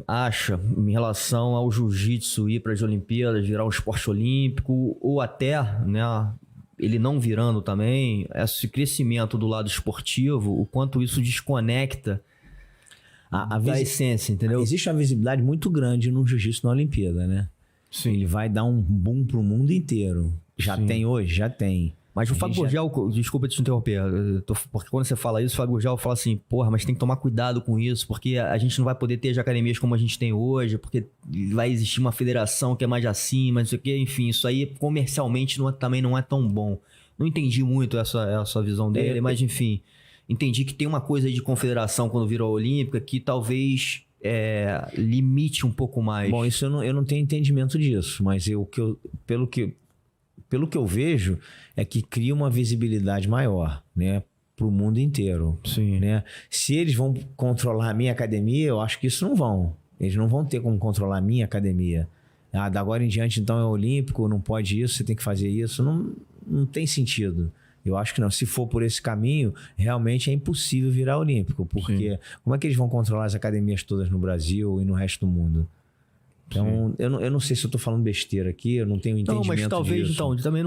acha em relação ao jiu-jitsu ir para as Olimpíadas, virar um esporte olímpico, ou até, né, ele não virando também, esse crescimento do lado esportivo, o quanto isso desconecta da essência, entendeu? Existe uma visibilidade muito grande no jiu-jitsu na Olimpíada, né? Sim. Ele vai dar um boom pro mundo inteiro. Já Sim. tem hoje? Já tem. Mas o Fábio Gurgel, desculpa te interromper, porque quando você fala isso, o Fábio Gurgel fala assim, porra, mas tem que tomar cuidado com isso, porque a gente não vai poder ter as academias como a gente tem hoje, porque vai existir uma federação que é mais acima, não sei o quê, enfim, isso aí comercialmente também não é tão bom. Não entendi muito essa visão dele, mas enfim, entendi que tem uma coisa aí de confederação quando virou a Olímpica que talvez limite um pouco mais. Bom, isso eu não tenho entendimento disso, mas pelo que eu vejo, é que cria uma visibilidade maior, né, para o mundo inteiro. Sim. Né? Se eles vão controlar a minha academia, eu acho que isso não vão. Eles não vão ter como controlar a minha academia. Da agora em diante, então, é olímpico, não pode isso, você tem que fazer isso. Não tem sentido. Eu acho que não. Se for por esse caminho, realmente é impossível virar olímpico, porque Sim. como é que eles vão controlar as academias todas no Brasil e no resto do mundo? Então, eu não sei se eu tô falando besteira aqui, eu não tenho entendimento disso. Não, mas talvez, disso. então, também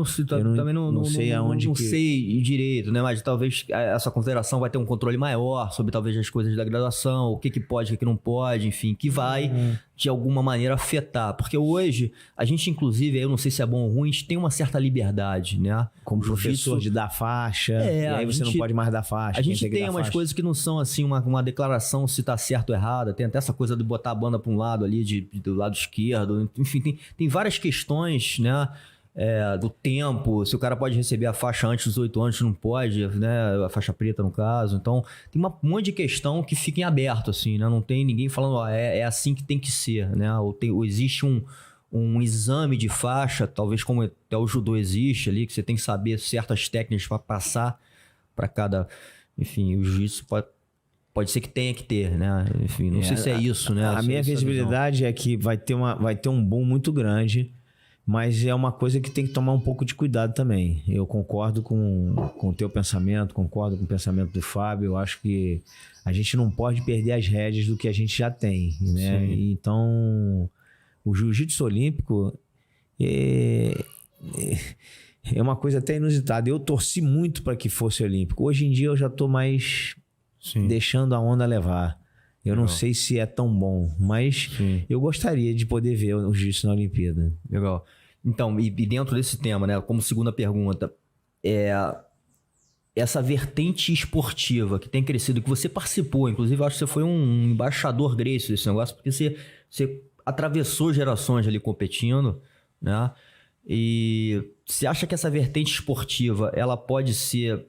não sei aonde não que... sei direito, né? Mas talvez essa confederação vai ter um controle maior sobre talvez as coisas da graduação, o que pode, o que não pode, enfim, que vai de alguma maneira afetar. Porque hoje, a gente inclusive, eu não sei se é bom ou ruim, a gente tem uma certa liberdade, né? Como professor de dar faixa, e aí você não pode mais dar faixa. A gente tem umas coisas que não são assim uma declaração se tá certo ou errado, tem até essa coisa de botar a banda para um lado ali, do lado esquerdo, enfim, tem várias questões, né? Do tempo, se o cara pode receber a faixa antes dos 8 anos, não pode, né? A faixa preta, no caso. Então, tem um monte de questão que fica em aberto, assim, né? Não tem ninguém falando, é assim que tem que ser, né? Ou existe um exame de faixa, talvez como até o judô existe ali, que você tem que saber certas técnicas para passar para cada... Enfim, o jiu-jitsu pode ser que tenha que ter, né? Enfim, não sei se é isso, né? A minha visibilidade é que vai ter um boom muito grande, mas é uma coisa que tem que tomar um pouco de cuidado também. Eu concordo com o teu pensamento, concordo com o pensamento do Fábio. Eu acho que a gente não pode perder as rédeas do que a gente já tem, né? Então, o jiu-jitsu olímpico é uma coisa até inusitada. Eu torci muito para que fosse olímpico. Hoje em dia eu já estou mais deixando a onda levar. Eu não sei se é tão bom, mas eu gostaria de poder ver o jiu-jitsu na Olimpíada. Legal. Então, e dentro desse tema, né, como segunda pergunta, essa vertente esportiva que tem crescido, que você participou, inclusive eu acho que você foi um embaixador Gracie desse negócio, porque você atravessou gerações ali competindo, né? E você acha que essa vertente esportiva, ela pode ser,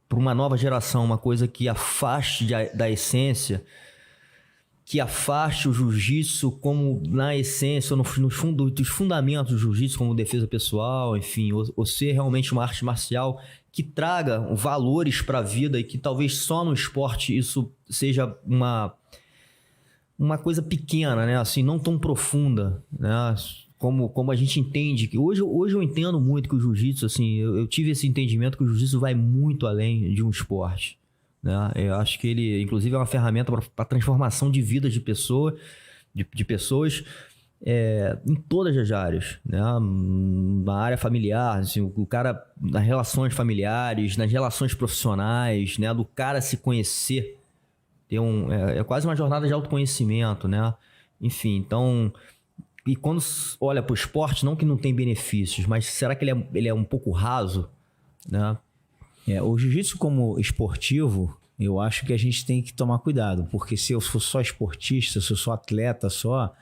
para uma nova geração, uma coisa que afaste da essência, que afaste o jiu-jitsu como na essência, dos fundamentos do jiu-jitsu, como defesa pessoal, enfim, ou ser realmente uma arte marcial que traga valores para a vida e que talvez só no esporte isso seja uma coisa pequena, né? Assim, não tão profunda, né? Como a gente entende que hoje eu entendo muito que o jiu-jitsu, assim, eu tive esse entendimento que o jiu-jitsu vai muito além de um esporte, né? Eu acho que ele, inclusive, é uma ferramenta para transformação de vidas de pessoas em todas as áreas, né? Na área familiar, assim, o cara, nas relações familiares, nas relações profissionais, né? Do cara se conhecer, é quase uma jornada de autoconhecimento, né? Enfim, então... E quando olha para o esporte, não que não tem benefícios, mas será que ele é um pouco raso, né? O jiu-jitsu como esportivo, eu acho que a gente tem que tomar cuidado, porque se eu for só esportista, se eu sou atleta só,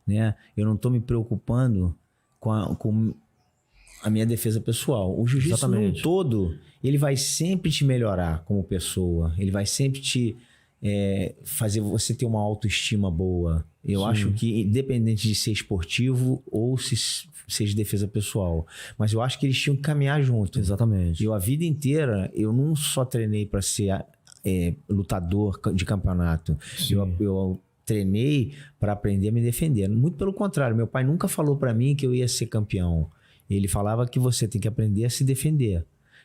né, eu não estou me preocupando com a minha defesa pessoal. O jiu-jitsu no todo, ele vai sempre te melhorar como pessoa, ele vai sempre te fazer você ter uma autoestima boa. Eu acho que independente de ser esportivo ou se seja defesa pessoal, mas eu acho que eles tinham que caminhar junto. Exatamente. Eu a vida inteira, eu não só treinei para ser lutador de campeonato. Eu treinei para aprender a me defender. Muito pelo contrário, meu pai nunca falou para mim que eu ia ser campeão. Ele falava que você tem que aprender a se defender.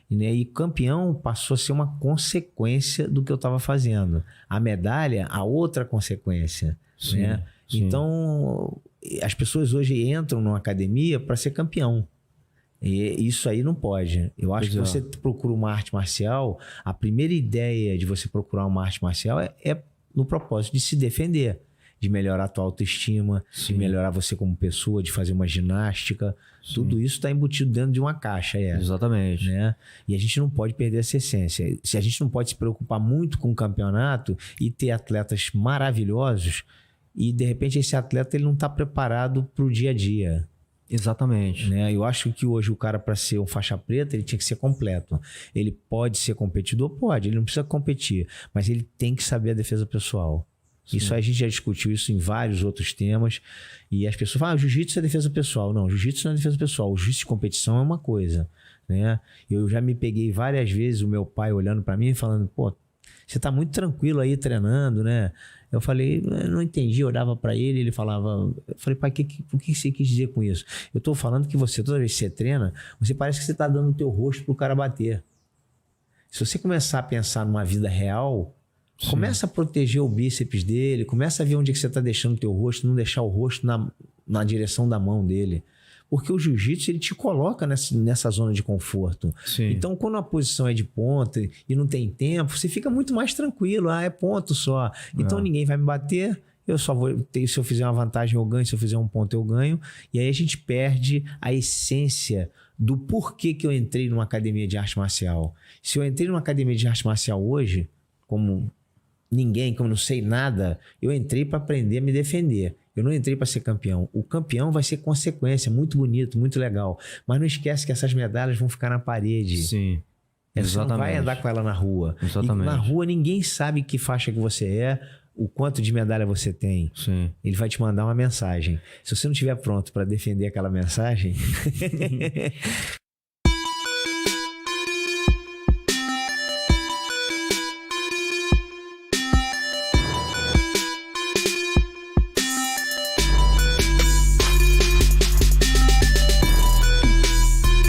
Né? E campeão passou a ser uma consequência do que eu estava fazendo. A medalha, a outra consequência. Sim, né? sim. Então, as pessoas hoje entram numa academia para ser campeão. E isso aí não pode. Eu acho que você procura uma arte marcial, a primeira ideia de você procurar uma arte marcial é no propósito de se defender, de melhorar a tua autoestima, Sim. de melhorar você como pessoa, de fazer uma ginástica. Sim. Tudo isso está embutido dentro de uma caixa. Exatamente. Né? E a gente não pode perder essa essência. Se a gente não pode se preocupar muito com o campeonato e ter atletas maravilhosos e, de repente, esse atleta ele não está preparado para o dia a dia. Exatamente. Né? Eu acho que hoje o cara, para ser um faixa preta, ele tinha que ser completo. Ele pode ser competidor? Pode. Ele não precisa competir. Mas ele tem que saber a defesa pessoal. Sim. Isso aí a gente já discutiu isso em vários outros temas. E as pessoas falam, jiu-jitsu é defesa pessoal. Não, jiu-jitsu não é defesa pessoal. O jiu-jitsu de competição é uma coisa. Né? Eu já me peguei várias vezes o meu pai olhando para mim e falando, pô, você tá muito tranquilo aí treinando, né? Eu falei, eu não entendi, eu olhava para ele, ele falava... Eu falei, pai, o que você quis dizer com isso? Eu tô falando que você, toda vez que você treina, você parece que você tá dando o teu rosto pro cara bater. Se você começar a pensar numa vida real, sim, começa a proteger o bíceps dele, começa a ver onde é que você tá deixando o teu rosto, não deixar o rosto na direção da mão dele. Porque o jiu-jitsu, ele te coloca nessa zona de conforto. Sim. Então, quando a posição é de ponta e não tem tempo, você fica muito mais tranquilo. Ah, é ponto só. Então, ninguém vai me bater. Eu só vou ter, se eu fizer uma vantagem, eu ganho. Se eu fizer um ponto, eu ganho. E aí a gente perde a essência do porquê que eu entrei numa academia de arte marcial. Se eu entrei numa academia de arte marcial hoje, como ninguém, como não sei nada, eu entrei para aprender a me defender. Eu não entrei para ser campeão. O campeão vai ser consequência, muito bonito, muito legal. Mas não esquece que essas medalhas vão ficar na parede. Sim, você não vai andar com ela na rua. Exatamente. E na rua ninguém sabe que faixa que você é, o quanto de medalha você tem. Sim. Ele vai te mandar uma mensagem. Se você não estiver pronto para defender aquela mensagem...